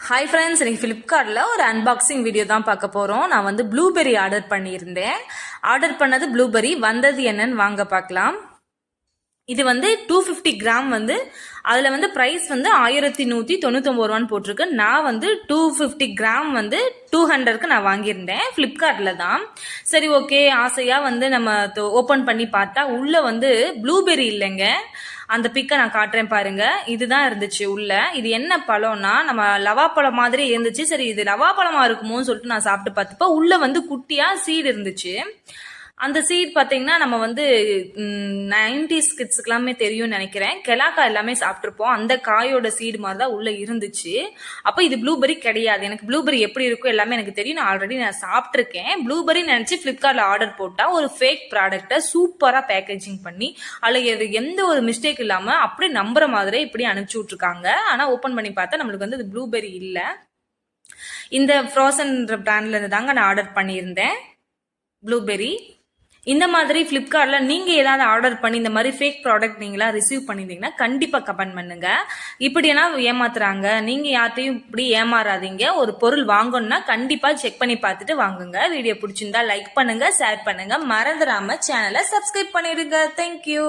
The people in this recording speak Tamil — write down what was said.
ஹாய் ஃப்ரெண்ட்ஸ், இன்னைக்கு ஃப்ளிப்கார்ட்டில் ஒரு அன்பாக்சிங் வீடியோ தான் பார்க்க போகிறோம். நான் வந்து ப்ளூபெர்ரி ஆர்டர் பண்ணியிருந்தேன். ஆர்டர் பண்ணது ப்ளூபெர்ரி, வந்தது என்னன்னு வாங்க பார்க்கலாம். இது வந்து 250 கிராம் வந்து அதில் வந்து ப்ரைஸ் வந்து 1199 ரூபான்னு போட்டிருக்கு. நான் வந்து 250 கிராம் வந்து 200க்கு நான் வாங்கியிருந்தேன் ஃப்ளிப்கார்ட்டில் தான். சரி, ஓகே, ஆசையாக வந்து நம்ம ஓப்பன் பண்ணி பார்த்தா உள்ளே வந்து ப்ளூபெர்ரி இல்லைங்க. அந்த பிக்கை நான் காட்டுறேன் பாருங்க. இதுதான் இருந்துச்சு உள்ள. இது என்ன பழம்னா, நம்ம லவாப்பழம் மாதிரி இருந்துச்சு. சரி, இது லவாப்பழமா இருக்குமோன்னு சொல்லிட்டு நான் சாப்பிட்டு பார்த்தப்ப உள்ள வந்து குட்டியா சீடு இருந்துச்சு. அந்த சீட் பார்த்தீங்கன்னா நம்ம வந்து 90s கிட்ஸுக்கு எல்லாமே தெரியும்னு நினைக்கிறேன். கெலாக்கா எல்லாமே சாப்பிட்ருப்போம். அந்த காயோட சீடு மாதிரி தான் உள்ள இருந்துச்சு. அப்போ இது ப்ளூபெர்ரி கிடையாது. எனக்கு ப்ளூபெர்ரி எப்படி இருக்கும் எல்லாமே எனக்கு தெரியும். நான் ஆல்ரெடி சாப்பிட்ருக்கேன். ப்ளூபெர்ரி நினைச்சு ஃப்ளிப்கார்ட்ல ஆர்டர் போட்டா ஒரு ஃபேக் ப்ராடக்டை சூப்பரா பேக்கேஜிங் பண்ணி அதில் எந்த ஒரு மிஸ்டேக் இல்லாம அப்படியே நம்புற மாதிரி இப்படி அனுப்பிச்சு விட்டுருக்காங்க. ஆனா ஓப்பன் பண்ணி பார்த்தா நம்மளுக்கு வந்து இது ப்ளூபெர்ரி இல்லை. இந்த ஃப்ரோசன் பிராண்ட்ல இருந்து தாங்க நான் ஆர்டர் பண்ணியிருந்தேன் ப்ளூபெர்ரி. இந்த மாதிரி ஃப்ளிப்கார்ட்ல நீங்க ஏதாவது ஆர்டர் பண்ணி இந்த மாதிரி ஃபேக் ப்ராடக்ட் நீங்களா ரிசீவ் பண்ணிருந்தீங்கன்னா கண்டிப்பா கமெண்ட் பண்ணுங்க. இப்படினா ஏமாத்துறாங்க, நீங்க யார்ட்டையும் இப்படி ஏமாறாதீங்க. ஒரு பொருள் வாங்கணும்னா கண்டிப்பா செக் பண்ணி பார்த்துட்டு வாங்குங்க. வீடியோ பிடிச்சிருந்தா லைக் பண்ணுங்க, ஷேர் பண்ணுங்க, மறந்துடாம சேனலை சப்ஸ்கிரைப் பண்ணிடுங்க. தேங்க்யூ.